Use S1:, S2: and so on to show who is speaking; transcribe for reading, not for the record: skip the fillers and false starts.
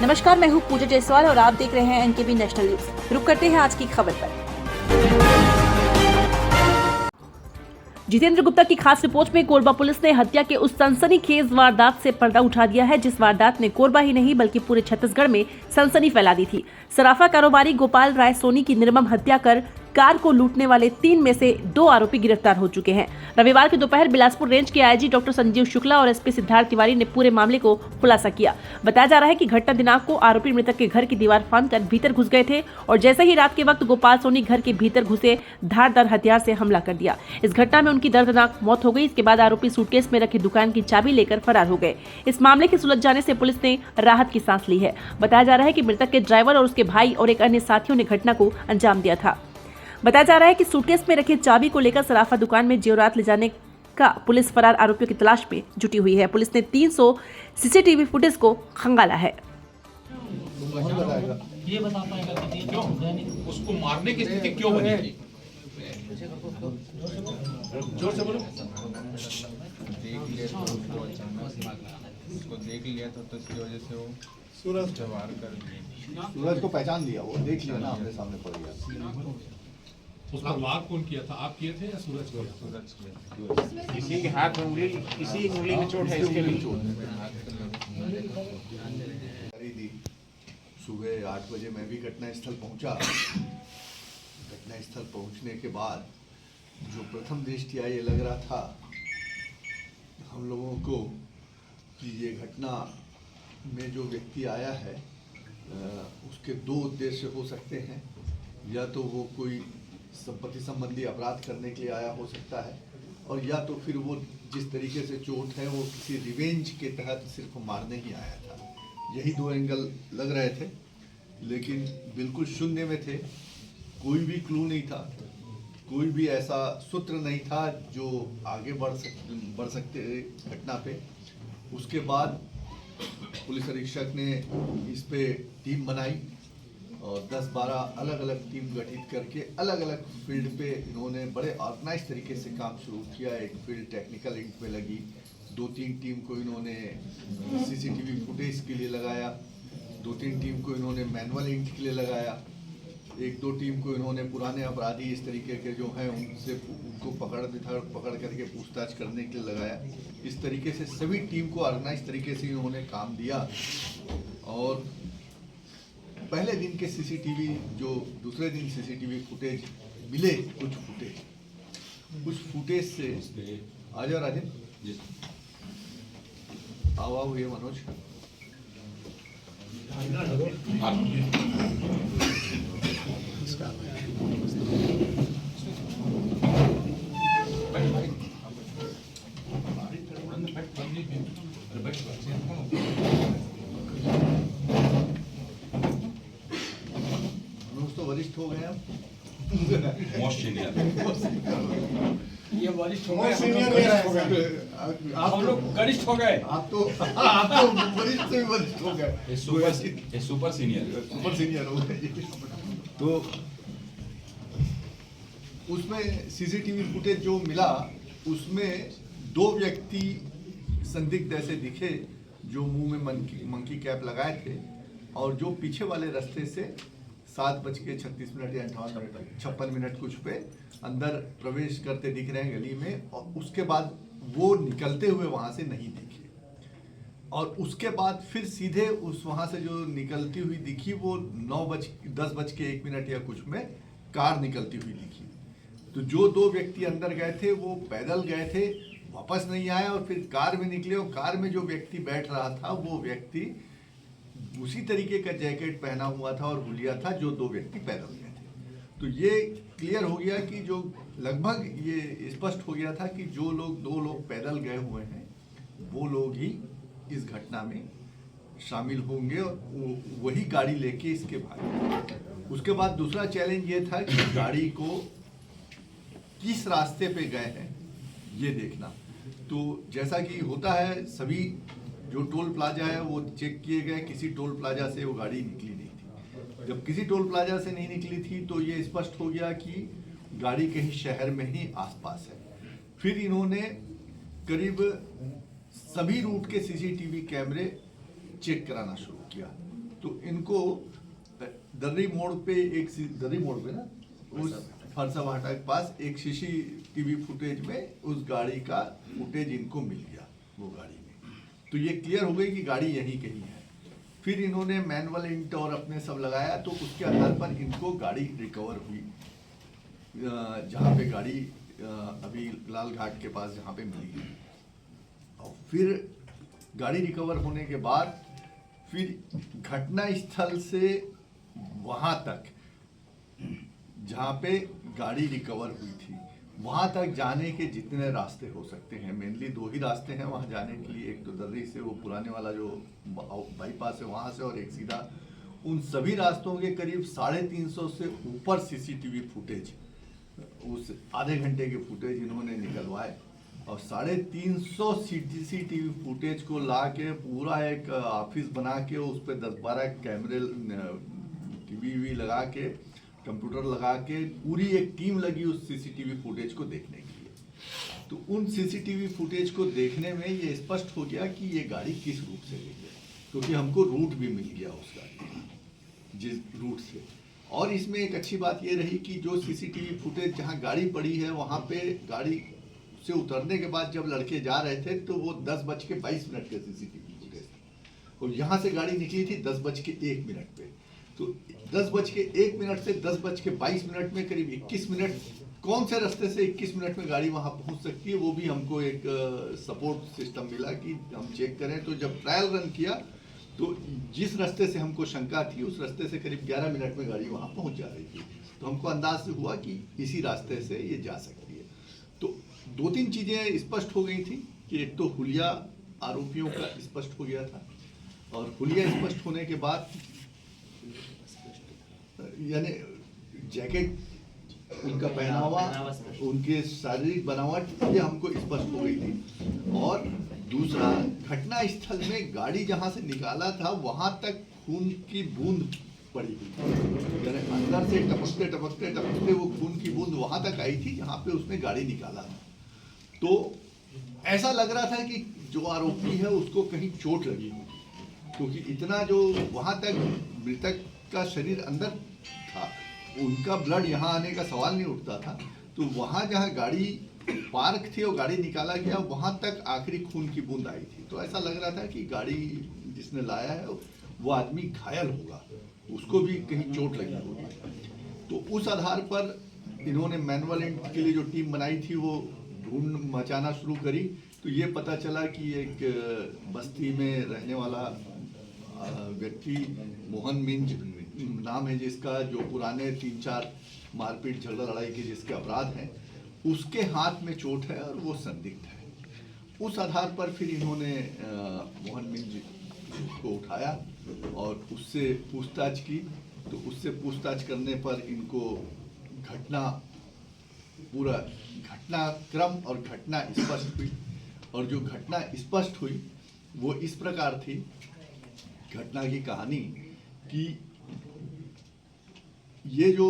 S1: नमस्कार, मैं हूँ पूजा जायसवाल और आप देख रहे हैं एनकेबी नेशनल न्यूज। रुक करते हैं आज की खबर पर। जितेंद्र गुप्ता की खास रिपोर्ट में कोरबा पुलिस ने हत्या के उस सनसनीखेज वारदात से पर्दा उठा दिया है जिस वारदात ने कोरबा ही नहीं बल्कि पूरे छत्तीसगढ़ में सनसनी फैला दी थी। सराफा कारोबारी गोपाल राय सोनी की निर्मम हत्या कर कार को लूटने वाले 3 में से 2 आरोपी गिरफ्तार हो चुके हैं। रविवार की दोपहर बिलासपुर रेंज के आईजी डॉक्टर संजीव शुक्ला और एसपी सिद्धार्थ तिवारी ने पूरे मामले को खुलासा किया। बताया जा रहा है कि घटना दिनांक को आरोपी मृतक के घर की दीवार फांदकर भीतर घुस गए थे और जैसे ही रात के वक्त गोपाल सोनी घर के भीतर घुसे धारदार हथियार से हमला कर दिया। इस घटना में उनकी दर्दनाक मौत हो गई। इसके बाद आरोपी सूटकेस में रखी दुकान की चाबी लेकर फरार हो गए। इस मामले के सुलझ जाने से पुलिस ने राहत की सांस ली है। बताया जा रहा है कि मृतक के ड्राइवर और उसके भाई और एक अन्य साथियों ने घटना को अंजाम दिया था। बताया जा रहा है कि सूटकेस में रखे चाबी को लेकर सराफा दुकान में जेवरात ले जाने का पुलिस फरार आरोपियों की तलाश में जुटी हुई है। पुलिस ने 300 सीसीटीवी फुटेज को खंगाला है।
S2: ये बता पाएगा कि क्यों उसको मारने की स्थिति क्यों बनी थी? जोर से बोलो।
S3: देख लिया था तो इसकी वजह से वो
S4: सूरज
S3: वार कर दिया।
S4: सूरज को पहचान लिया, वो देख लिया ना, अपने सामने पड़ गया।
S5: उस पर वार कौन किया था? आप किए थे या सूरज किया?
S3: सूरज किया।
S2: किसी के हाथ में उंगली, किसी उंगली में चोट है, इसके भी चोट
S4: दी। सुबह 8 बजे मैं भी घटनास्थल पहुंचा। घटनास्थल पहुंचने के बाद जो प्रथम दृष्टया ये लग रहा था हम लोगों को कि ये घटना में जो व्यक्ति आया है उसके 2 उद्देश्य हो सकते हैं। या तो वो कोई संपत्ति संबंधी अपराध करने के लिए आया हो सकता है और या तो फिर वो जिस तरीके से चोट है वो किसी रिवेंज के तहत सिर्फ मारने ही आया था। यही 2 एंगल लग रहे थे, लेकिन बिल्कुल शून्य में थे। कोई भी क्लू नहीं था, कोई भी ऐसा सूत्र नहीं था जो आगे बढ़ सकते घटना पे। उसके बाद पुलिस अधीक्षक ने इस पे टीम बनाई और 10-12 अलग अलग टीम गठित करके अलग अलग फील्ड पे इन्होंने बड़े ऑर्गेनाइज तरीके से काम शुरू किया। एक फील्ड टेक्निकल इंक पे लगी, 2-3 टीम को इन्होंने सीसीटीवी फुटेज के लिए लगाया, 2-3 टीम को इन्होंने मैनुअल इंक के लिए लगाया, 1-2 टीम को इन्होंने पुराने अपराधी इस तरीके के जो हैं उनको पकड़ करके पूछताछ करने के लिए लगाया। इस तरीके से सभी टीम को ऑर्गेनाइज तरीके से इन्होंने काम दिया। और पहले दिन के सीसीटीवी जो दूसरे दिन सीसीटीवी फुटेज मिले, कुछ फुटेज से आ जाओ राजन, आओ ये मनोज। वरिष्ठ हो गए आप।
S3: Most senior.
S2: ये वरिष्ठ हो
S4: गए, आप
S2: लोग गरिष्ठ हो गए।
S4: आप तो वरिष्ठ से भी वरिष्ठ हो गए।
S3: सुपर सीनियर हो गए।
S4: तो उसमें सीसीटीवी फुटेज जो मिला उसमें 2 व्यक्ति संदिग्ध ऐसे दिखे जो मुंह में मंकी कैप लगाए थे और जो पीछे वाले रास्ते से 7:36 या 56 मिनट कुछ पे अंदर प्रवेश करते दिख रहे हैं गली में। और उसके बाद वो निकलते हुए वहां से नहीं दिखे और उसके बाद फिर सीधे उस वहां से जो निकलती हुई दिखी वो 10:01 या कुछ में कार निकलती हुई दिखी। तो जो 2 व्यक्ति अंदर गए थे वो पैदल गए थे, वापस नहीं आए और फिर कार में निकले और कार में जो व्यक्ति बैठ रहा था वो व्यक्ति उसी तरीके का जैकेट पहना हुआ था और हुलिया था जो 2 व्यक्ति पैदल गए थे। तो ये क्लियर हो गया कि जो लगभग ये स्पष्ट हो गया था कि जो लोग 2 लोग पैदल गए हुए हैं वो लोग ही इस घटना में शामिल होंगे और वही गाड़ी लेके इसके भागे। उसके बाद दूसरा चैलेंज ये था कि गाड़ी को किस रास्ते पे गए हैं ये देखना। तो जैसा कि होता है सभी जो टोल प्लाजा है वो चेक किए गए, किसी टोल प्लाजा से वो गाड़ी निकली नहीं थी। जब किसी टोल प्लाजा से नहीं निकली थी तो ये स्पष्ट हो गया कि गाड़ी कहीं शहर में ही आसपास है। फिर इन्होंने करीब सभी रूट के सीसीटीवी कैमरे चेक कराना शुरू किया तो इनको दर्री मोड़ पे दर्री मोड़ पे ना उस फरसाभाटा के पास एक सीसीटीवी फुटेज में उस गाड़ी का फुटेज इनको मिल गया वो गाड़ी में। तो ये क्लियर हो गई कि गाड़ी यहीं कहीं है। फिर इन्होंने मैनुअल इंट और अपने सब लगाया, तो उसके आधार पर इनको गाड़ी रिकवर हुई, जहाँ पे गाड़ी अभी लाल घाट के पास जहाँ पे मिली। और फिर गाड़ी रिकवर होने के बाद फिर घटना स्थल से वहाँ तक जहाँ पे गाड़ी रिकवर हुई थी वहाँ तक जाने के जितने रास्ते हो सकते हैं, मेनली 2 ही रास्ते हैं वहाँ जाने के लिए। एक तो दर्री से वो पुराने वाला जो बाईपास है वहाँ से, और एक सीधा। उन सभी रास्तों के करीब 350 से ऊपर सीसीटीवी फुटेज, उस आधे घंटे के फुटेज इन्होंने निकलवाए। और 350 सीसीटीवी फुटेज को ला के पूरा एक ऑफिस बना के उस पर 10-12 कैमरे टीवी लगा के, कंप्यूटर लगा के पूरी एक टीम लगी उस सीसीटीवी फुटेज को देखने के लिए। तो उन सीसीटीवी फुटेज को देखने में ये स्पष्ट हो गया कि ये गाड़ी किस रूट से गई है, क्योंकि हमको रूट भी मिल गया उस गाड़ी का जिस रूट से। और इसमें एक अच्छी बात ये रही कि जो सीसीटीवी फुटेज जहाँ गाड़ी पड़ी है वहाँ पे गाड़ी से उतरने के बाद जब लड़के जा रहे थे तो वो 10:22 के सीसीटीवी फुटेज, और यहाँ से गाड़ी निकली थी 10:01 पे। तो 10:01 से 10:22 में करीब 21 मिनट, कौन से रास्ते से 21 मिनट में गाड़ी वहां पहुंच सकती है, वो भी हमको एक सपोर्ट सिस्टम मिला कि हम चेक करें। तो जब ट्रायल रन किया तो जिस रास्ते से हमको शंका थी उस रास्ते से करीब 11 मिनट में गाड़ी वहां पहुंच जा रही थी। तो हमको अंदाज से हुआ कि इसी रास्ते से ये जा सकती है। तो 2-3 चीजें स्पष्ट हो गई थी कि एक तो हुलिया आरोपियों का स्पष्ट हो गया था, और हुलिया स्पष्ट होने के बाद यानी जैकेट, उनका पहनावा, उनके शारीरिक बनावट ये हमको स्पष्ट हो गई थी। और दूसरा, घटना स्थल में गाड़ी जहां से निकाला था वहां तक खून की बूंद पड़ी हुई, यानी अंदर से टपकते टपकते टपकते वो खून की बूंद वहां तक आई थी जहां पे उसने गाड़ी निकाला था। तो ऐसा लग रहा था कि जो आरोपी है उसको कहीं चोट लगी होगी, क्योंकि इतना जो वहां तक मृतक का शरीर अंदर था, उनका ब्लड यहाँ आने का सवाल नहीं उठता था। तो वहाँ जहाँ गाड़ी पार्क थी और गाड़ी निकाला गया वहाँ तक आखिरी खून की बूंद आई थी। तो ऐसा लग रहा था कि गाड़ी जिसने लाया है वो आदमी घायल होगा, उसको भी कहीं चोट लगी होगी। तो उस आधार पर इन्होंने मैनुअल एंड के लिए जो टीम बनाई थी वो ढूंढ मचाना शुरू करी। तो ये पता चला कि एक बस्ती में रहने वाला व्यक्ति मोहन मिंज नाम है जिसका, जो पुराने 3-4 मारपीट झगड़ा लड़ाई के जिसके अपराध हैं, उसके हाथ में चोट है और वो संदिग्ध है। उस आधार पर फिर इन्होंने मोहन मिंज को उठाया और उससे पूछताछ की। तो उससे पूछताछ करने पर इनको पूरा घटनाक्रम और घटना स्पष्ट हुई। और जो घटना स्पष्ट हुई वो इस प्रकार थी, घटना की कहानी, कि ये जो